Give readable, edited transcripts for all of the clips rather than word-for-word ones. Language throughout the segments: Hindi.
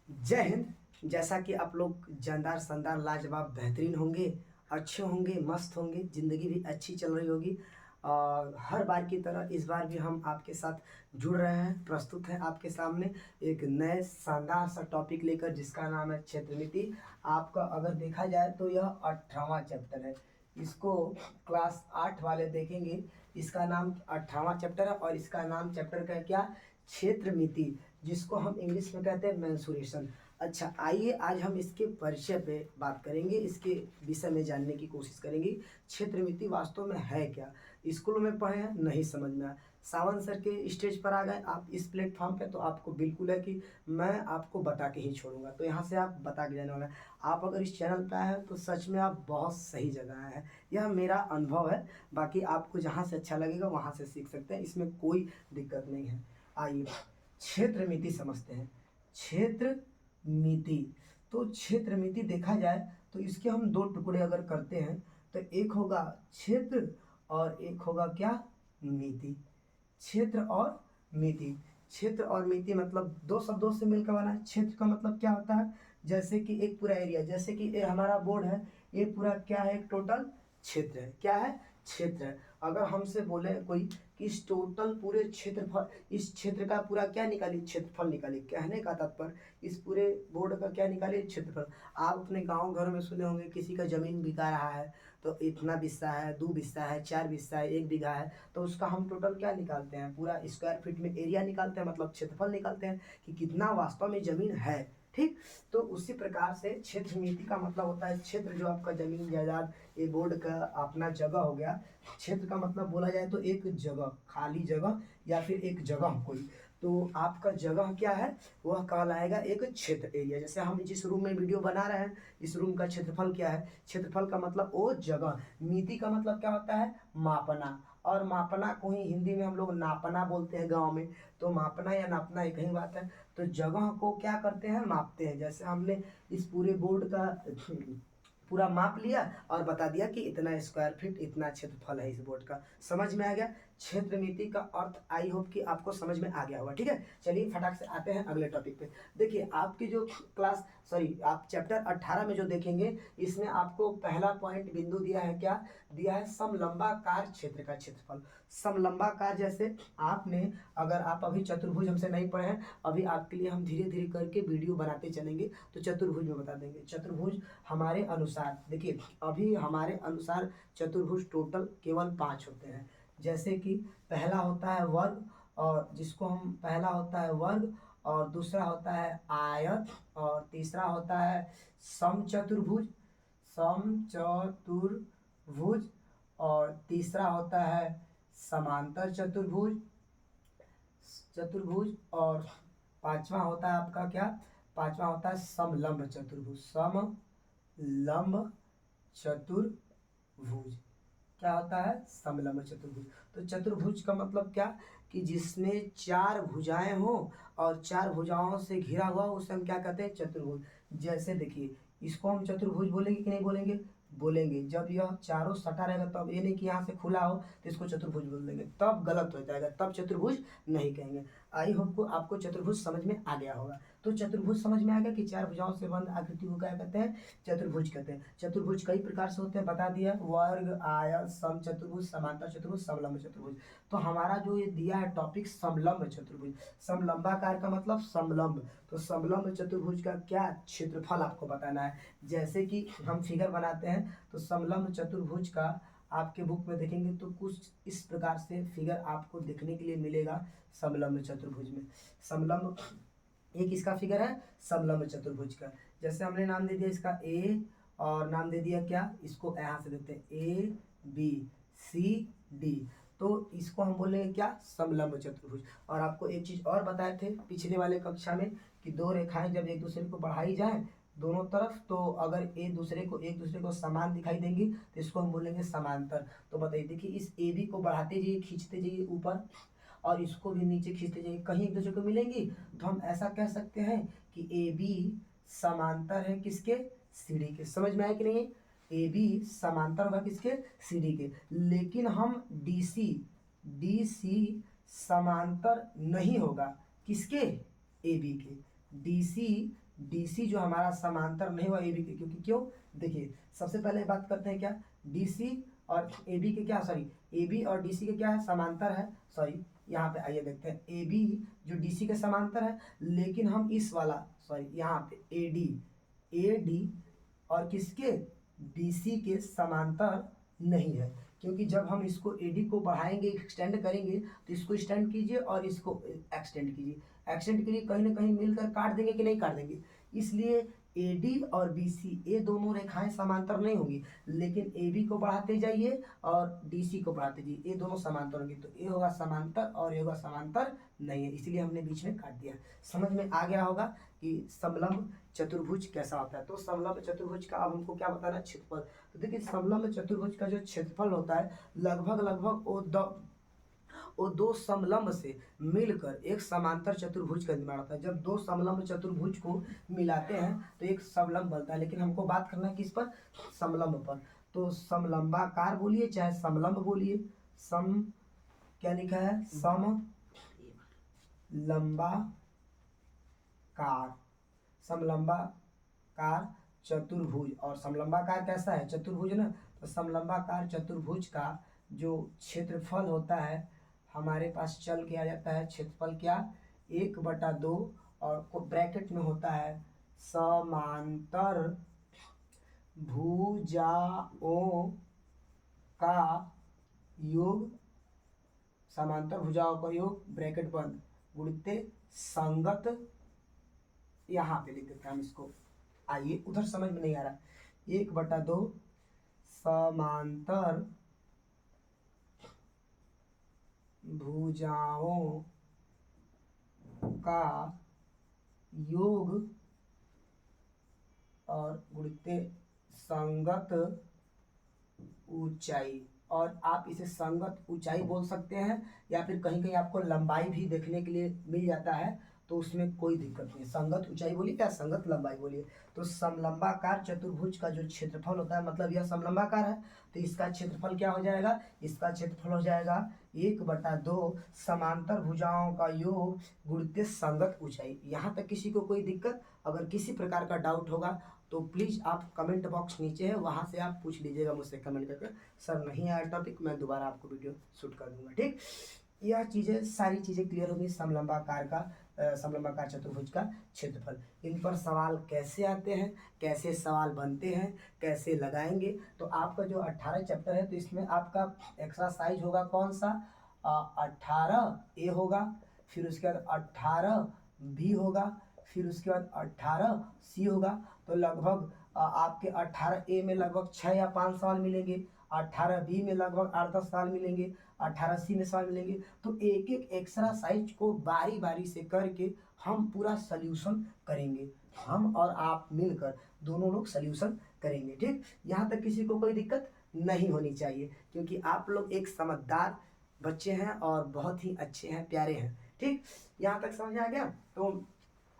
जय हिंद। जैसा कि आप लोग जानदार शानदार लाजवाब बेहतरीन होंगे, अच्छे होंगे, मस्त होंगे, ज़िंदगी भी अच्छी चल रही होगी। और हर बार की तरह इस बार भी हम आपके साथ जुड़ रहे हैं, प्रस्तुत हैं आपके सामने एक नए शानदार सा टॉपिक लेकर, जिसका नाम है क्षेत्र नीति। आपका अगर देखा जाए तो यह 18वां चैप्टर है। इसको क्लास 8 वाले देखेंगे। इसका नाम 18वां चैप्टर है और इसका नाम चैप्टर का है क्या? क्षेत्र मिति, जिसको हम इंग्लिश में कहते हैं मेंसुरेशन। अच्छा, आइए आज हम इसके परिचय पे बात करेंगे, इसके विषय में जानने की कोशिश करेंगे। क्षेत्र मिति वास्तव में है क्या? स्कूल में पढ़े हैं, नहीं समझ में आया, सावन सर के स्टेज पर आ गए आप इस प्लेटफॉर्म पे, तो आपको बिल्कुल है कि मैं आपको बता के ही छोड़ूंगा। तो यहाँ से आप बता के जाने वाला है। आप अगर इस चैनल पे आए हैं तो सच में आप बहुत सही जगह आए हैं, यह मेरा अनुभव है। बाकी आपको जहाँ से अच्छा लगेगा वहाँ से सीख सकते हैं, इसमें कोई दिक्कत नहीं है। आइए क्षेत्र मिति समझते हैं। क्षेत्र मिति, तो क्षेत्र मिति देखा जाए तो इसके हम दो टुकड़े अगर करते हैं तो एक होगा क्षेत्र और एक होगा क्या? मिति। क्षेत्र और मिति, क्षेत्र और मिति मतलब दो शब्दों से मिलकर बना है। क्षेत्र का मतलब क्या होता है? जैसे कि एक पूरा एरिया, जैसे कि ये हमारा बोर्ड है, ये पूरा क्या है? एक टोटल क्षेत्र है। क्या है? क्षेत्र है। अगर हमसे बोले कोई कि इस टोटल पूरे क्षेत्रफल, इस क्षेत्र का पूरा क्या निकालिए? क्षेत्रफल निकालिए। कहने का तात्पर्य इस पूरे बोर्ड का क्या निकालिए? क्षेत्रफल। आप अपने गांव घर में सुने होंगे किसी का जमीन बिका रहा है तो इतना बिस्सा है, 2 बिस्सा है, 4 बिस्सा है, 1 बीघा है, तो उसका हम टोटल क्या निकालते हैं? पूरा स्क्वायर फीट में एरिया निकालते हैं, मतलब क्षेत्रफल निकालते हैं कि कितना वास्तव में जमीन है। ठीक, तो उसी प्रकार से क्षेत्र नीति का मतलब होता है क्षेत्र, जो आपका जमीन जायदाद, ये बोर्ड का अपना जगह हो गया। क्षेत्र का मतलब बोला जाए तो एक जगह, खाली जगह या फिर एक जगह कोई, तो आपका जगह क्या है? वह कहलाएगा एक क्षेत्र, एरिया। जैसे हम जिस रूम में वीडियो बना रहे हैं, इस रूम का क्षेत्रफल क्या है? क्षेत्रफल का मतलब वो जगह। मिति का मतलब क्या होता है? मापना, और मापना को ही हिंदी में हम लोग नापना बोलते हैं गांव में। तो मापना या नापना एक ही बात है। तो जगह को क्या करते हैं? मापते हैं। जैसे हमने इस पूरे बोर्ड का पूरा माप लिया और बता दिया कि इतना स्क्वायर फीट, इतना क्षेत्रफल है इस बोर्ड का। समझ में आ गया? क्षेत्र नीति का अर्थ आई होप कि आपको समझ में आ गया होगा। ठीक है, चलिए फटाक से आते हैं अगले टॉपिक पे। देखिए, आपकी जो क्लास आप चैप्टर 18 में जो देखेंगे, इसमें आपको पहला पॉइंट बिंदु दिया है। क्या दिया है? समलंबाकार क्षेत्र का क्षेत्रफल। समलंबाकार, जैसे आपने, अगर आप अभी चतुर्भुज हमसे नहीं पढ़े हैं, अभी आपके लिए हम धीरे धीरे करके वीडियो बनाते चलेंगे तो चतुर्भुज में बता देंगे। चतुर्भुज हमारे अनुसार, देखिए अभी हमारे अनुसार चतुर्भुज टोटल केवल 5 होते हैं। जैसे कि पहला होता है वर्ग, और जिसको हम, पहला होता है वर्ग, और दूसरा होता है आयत, और तीसरा होता है समचतुर्भुज, समचतुर्भुज, और तीसरा होता है समांतर चतुर्भुज, चतुर्भुज, और पांचवा होता है आपका क्या? पांचवा होता है समलंब चतुर्भुज, समलंब चतुर्भुज। क्या होता है? समलंब चतुर्भुज। तो चतुर्भुज का मतलब क्या? कि जिसमें 4 भुजाएं हो और 4 भुजाओं से घिरा हुआ हो, उसे हम क्या कहते हैं? चतुर्भुज। जैसे देखिए, इसको हम चतुर्भुज बोलेंगे कि नहीं बोलेंगे? बोलेंगे। जब यह चारों सटा रहेगा, तब ये नहीं कि यहाँ से खुला हो तो इसको चतुर्भुज बोल देंगे, तब गलत हो जाएगा, तब चतुर्भुज नहीं कहेंगे। आई होप को आपको चतुर्भुज समझ में आ गया होगा। तो चतुर्भुज समझ में आ गया कि 4 भुजाओं से बंद आकृति को क्या कहते हैं? चतुर्भुज कहते हैं। चतुर्भुज कई प्रकार से होते हैं, बता दिया, वर्ग, आयत, समचतुर्भुज, समांतर चतुर्भुज, समलंब चतुर्भुज। तो हमारा जो ये दिया है टॉपिक, समलंब चतुर्भुज। समलंबाकार का मतलब समलंब, तो समलंब चतुर्भुज का क्या क्षेत्रफल आपको बताना है। जैसे कि हम फिगर बनाते हैं, तो समलंब चतुर्भुज का आपके बुक में देखेंगे तो कुछ इस प्रकार से फिगर आपको देखने के लिए मिलेगा समलंब चतुर्भुज में। समलंब, एक इसका फिगर है समलंब चतुर्भुज का। जैसे हमने नाम दे दिया इसका ए, और नाम दे दिया क्या? इसको यहाँ से देते हैं ए बी सी डी, तो इसको हम बोलेंगे क्या? समलंब चतुर्भुज। और आपको एक चीज और बताए थे पिछले वाले कक्षा में कि दो रेखाएं जब एक दूसरे को बढ़ाई जाए दोनों तरफ, तो अगर एक दूसरे को समान दिखाई देंगी तो इसको हम बोलेंगे समांतर। तो बताइए, देखिए इस ए बी को बढ़ाते जाइए, खींचते जाइए ऊपर, और इसको भी नीचे खींचते जाइए, कहीं एक दूसरे को मिलेंगी, तो हम ऐसा कह सकते हैं कि ए बी समांतर है किसके? सीढ़ी के। समझ में आया कि नहीं? ए बी समांतर होगा किसके? सीढ़ी के। लेकिन हम डीसी, डीसी समांतर नहीं होगा किसके? ए बी के। डीसी डीसी जो हमारा समांतर नहीं हुआ एबी के, क्योंकि क्यों, देखिए सबसे पहले बात करते हैं क्या, डीसी और एबी के क्या, सॉरी एबी और डीसी के क्या है, समांतर है। सॉरी यहाँ पे आइए देखते हैं, एबी जो डीसी के समांतर है, लेकिन हम इस वाला सॉरी यहाँ पे एडी और किसके, डीसी के समांतर नहीं है। क्योंकि जब हम इसको एडी को बढ़ाएंगे, एक्सटेंड करेंगे, तो इसको एक्सटेंड कीजिए और इसको एक्सटेंड कीजिए, एक्सटेंड के लिए कहीं ना कहीं मिलकर काट देंगे कि नहीं काट देंगे, इसलिए एडी और बीसी ये दोनों रेखाएं समांतर नहीं होंगी, लेकिन एबी को बढ़ाते जाइए और डीसी को बढ़ाते जाइए, ये दोनों समांतर होंगे, तो ये होगा समांतर और ये होगा समांतर नहीं है, इसलिए हमने बीच में काट दिया। समझ में आ गया होगा कि समलंब चतुर्भुज कैसा होता है। तो समलंब चतुर्भुज का अब हमको क्या बताना, क्षेत्रफल। तो देखिए समलंब चतुर्भुज का जो क्षेत्रफल होता है, लगभग वो दो समलंब से मिलकर एक समांतर चतुर्भुज का निर्माण होता है। जब दो समलंब चतुर्भुज को मिलाते हैं तो एक समलंब बनता है, लेकिन हमको बात करना है किस पर, समलंब पर। तो समलंबाकार बोलिए चाहे समलंब बोलिए, सम क्या लिखा है, समलंबाकार, समलंबाकार चतुर्भुज। और समलंबाकार कैसा है, चतुर्भुज ना, तो समलंबाकार चतुर्भुज का जो क्षेत्रफल होता है हमारे पास चल के आ जाता है, क्षेत्रफल क्या, 1/2 और ब्रैकेट में होता है समांतर भुजाओं का योग, समांतर भुजाओं का योग ब्रैकेट बंद गुणित संगत, यहाँ पे लिख देते हैं हम इसको, आइए उधर समझ में नहीं आ रहा, 1/2 समांतर भुजाओं का योग और गुणित संगत ऊंचाई। और आप इसे संगत ऊंचाई बोल सकते हैं, या फिर कहीं कहीं आपको लंबाई भी देखने के लिए मिल जाता है, तो उसमें कोई दिक्कत नहीं है, संगत ऊंचाई बोलिए या संगत लंबाई बोलिए। तो समलंबाकार चतुर्भुज का जो क्षेत्रफल होता है, मतलब यह समलंबाकार है, तो इसका क्षेत्रफल क्या हो जाएगा, इसका क्षेत्रफल हो जाएगा 1/2 समांतर भुजाओं का योग गुणित संगत ऊंचाई। यहाँ तक किसी को कोई दिक्कत, अगर किसी प्रकार का डाउट होगा तो प्लीज़ आप कमेंट बॉक्स नीचे है, वहाँ से आप पूछ लीजिएगा मुझसे कमेंट करके, सर नहीं आया टॉपिक, मैं दोबारा आपको वीडियो शूट कर दूंगा, ठीक। यह चीज़ें सारी चीज़ें क्लियर होगी समलंबाकार का, समलंबाकार चतुर्भुज का क्षेत्रफल। इन पर सवाल कैसे आते हैं, कैसे सवाल बनते हैं, कैसे लगाएंगे, तो आपका जो 18 चैप्टर है, तो इसमें आपका एक्सरसाइज होगा कौन सा, 18A होगा, फिर उसके बाद 18B होगा, फिर उसके बाद 18C होगा। तो लगभग आपके 18A में लगभग 6 या 5 सवाल मिलेंगे, 18B में लगभग 8-10 सवाल मिलेंगे, 18C में सवाल मिलेंगे। तो एक एक एक्सरसाइज को बारी बारी से करके हम पूरा सल्यूशन करेंगे, हम और आप मिलकर दोनों लोग सल्यूशन करेंगे, ठीक। यहाँ तक किसी को कोई दिक्कत नहीं होनी चाहिए, क्योंकि आप लोग एक समझदार बच्चे हैं और बहुत ही अच्छे हैं, प्यारे हैं, ठीक। यहाँ तक समझ आ गया। तो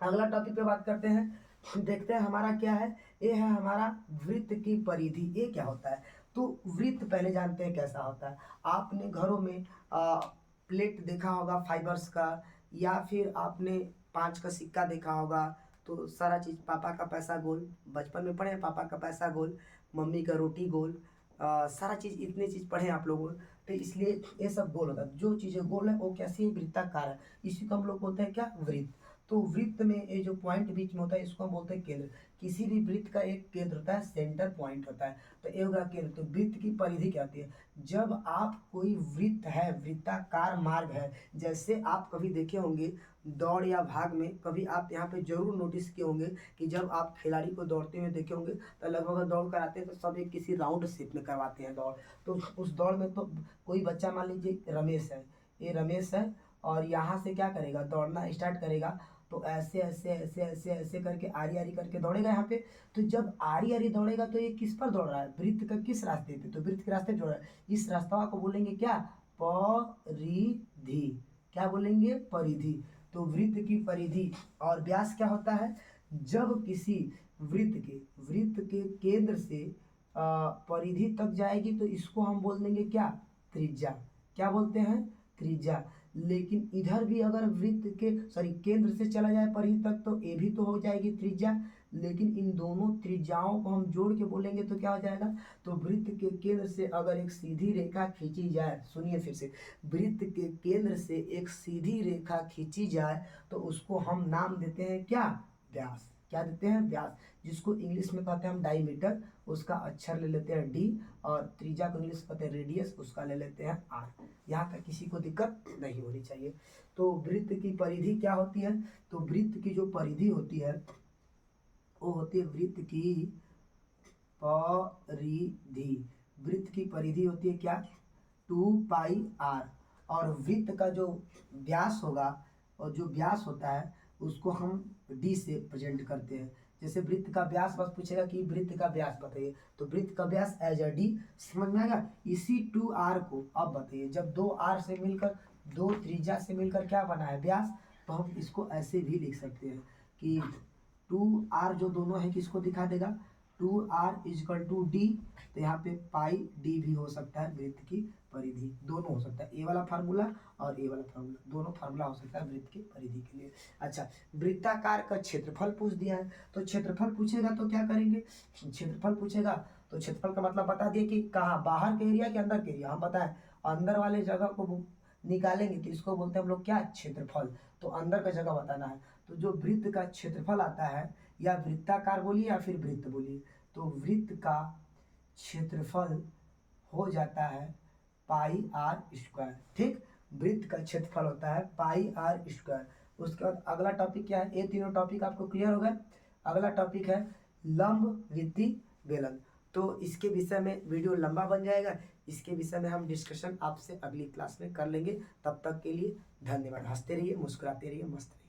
अगला टॉपिक पे बात करते हैं, देखते हैं हमारा क्या है, ये है हमारा वृत्त की परिधि। ये क्या होता है, तो वृत्त पहले जानते हैं कैसा होता है। आपने घरों में प्लेट देखा होगा फाइबर्स का, या फिर आपने 5 का सिक्का देखा होगा, तो सारा चीज़, पापा का पैसा गोल, बचपन में पढ़े हैं, पापा का पैसा गोल, मम्मी का रोटी गोल, सारा चीज़, इतनी चीज़ पढ़े आप लोग, तो इसलिए ये सब गोल होता है। जो चीज़ें गोल है वो कैसी है, वृत्ताकार है, इसी को हम लोग बोलते हैं क्या, वृत्त। तो वृत्त में ये जो पॉइंट बीच में होता है इसको हम बोलते हैं केंद्र। किसी भी वृत्त का एक केंद्र होता है, सेंटर पॉइंट होता है, तो ये होगा केंद्र। तो वृत्त की परिधि क्या होती है, जब आप कोई वृत्त है, वृत्ताकार मार्ग है, जैसे आप कभी देखे होंगे दौड़ या भाग में, कभी आप यहाँ पे जरूर नोटिस किए होंगे कि जब आप खिलाड़ी को दौड़ते हुए देखे होंगे तो लगभग दौड़ कराते हैं तो सब एक किसी राउंड शेप में करवाते हैं दौड़। तो उस दौड़ में तो कोई बच्चा, मान लीजिए रमेश है, ये रमेश है, और यहाँ से क्या करेगा, दौड़ना स्टार्ट करेगा, तो ऐसे ऐसे ऐसे ऐसे ऐसे करके आरी आरी करके दौड़ेगा यहाँ पे। तो जब आरी आरी दौड़ेगा तो ये किस पर दौड़ रहा है, वृत्त का किस रास्ते पे, तो वृत्त के रास्ते पे दौड़ रहा है। इस रास्ता को बोलेंगे क्या, परिधि, क्या बोलेंगे, परिधि। तो वृत्त की परिधि और व्यास क्या होता है, जब किसी वृत्त के केंद्र से परिधि तक जाएगी तो इसको हम बोल देंगे क्या, त्रिज्या, क्या बोलते हैं, त्रिज्या। लेकिन इधर भी अगर वृत्त के केंद्र से चला जाए परिधि तक तो ये भी तो हो जाएगी त्रिज्या, लेकिन इन दोनों त्रिज्याओं को हम जोड़ के बोलेंगे तो क्या हो जाएगा, तो वृत्त के केंद्र से अगर एक सीधी रेखा खींची जाए, सुनिए फिर से, वृत्त के केंद्र से एक सीधी रेखा खींची जाए तो उसको हम नाम देते हैं क्या, व्यास। क्या देते हैं, व्यास, जिसको इंग्लिश में कहते हैं हम डायमीटर, उसका अक्षर ले लेते हैं डी, और त्रिज्या को इंग्लिश कहते हैं रेडियस, उसका ले लेते हैं आर। यहाँ तक किसी को दिक्कत नहीं होनी चाहिए। तो वृत्त की परिधि क्या होती है, तो वृत्त की जो परिधि होती है वो होती है वृत्त की परिधि। वृत्त की परिधि होती है क्या, 2πr, और वृत्त का जो व्यास होगा, और जो व्यास होता है उसको हम d से प्रेजेंट करते हैं। जैसे वृत्त का व्यास बस पूछेगा कि वृत्त का व्यास बताइए, तो वृत्त का व्यास एज अ डी, समझ में आएगा। इसी 2r को अब बताइए, जब 2r से मिलकर, दो त्रिज्या से मिलकर क्या बना है, व्यास, तो हम इसको ऐसे भी लिख सकते हैं कि 2r जो दोनों है किसको दिखा देगा, 2r इजकल टू डी, तो यहाँ पे पाई डी भी हो सकता है वृत्त की परिधि, दोनों हो सकता है, ए वाला फार्मूला और ए वाला फार्मूला, दोनों फार्मूला हो सकता है वृत्त की परिधि के लिए। अच्छा, वृत्ताकार का क्षेत्रफल पूछ दिया है, तो क्षेत्रफल पूछेगा तो क्या करेंगे, क्षेत्रफल पूछेगा तो क्षेत्रफल का मतलब बता दिए कि कहाँ, बाहर के एरिया के अंदर के एरिया, हम बताएं अंदर वाले जगह को निकालेंगे तो इसको बोलते हैं हम लोग क्या, क्षेत्रफल, तो अंदर का जगह बताना है। तो जो वृत्त का क्षेत्रफल आता है, या वृत्ताकार बोलिए या फिर वृत्त बोलिए, तो वृत्त का क्षेत्रफल हो जाता है पाई आर स्क्वायर, ठीक, वृत्त का क्षेत्रफल होता है पाई आर स्क्वायर। उसके बाद अगला टॉपिक क्या है, ये तीनों टॉपिक आपको क्लियर हो गए। अगला टॉपिक है लंब वृत्तीय बेलन, तो इसके विषय में वीडियो लंबा बन जाएगा, इसके विषय में हम डिस्कशन आपसे अगली क्लास में कर लेंगे। तब तक के लिए धन्यवाद। हंसते रहिए, मुस्कुराते रहिए, मस्त रहिए।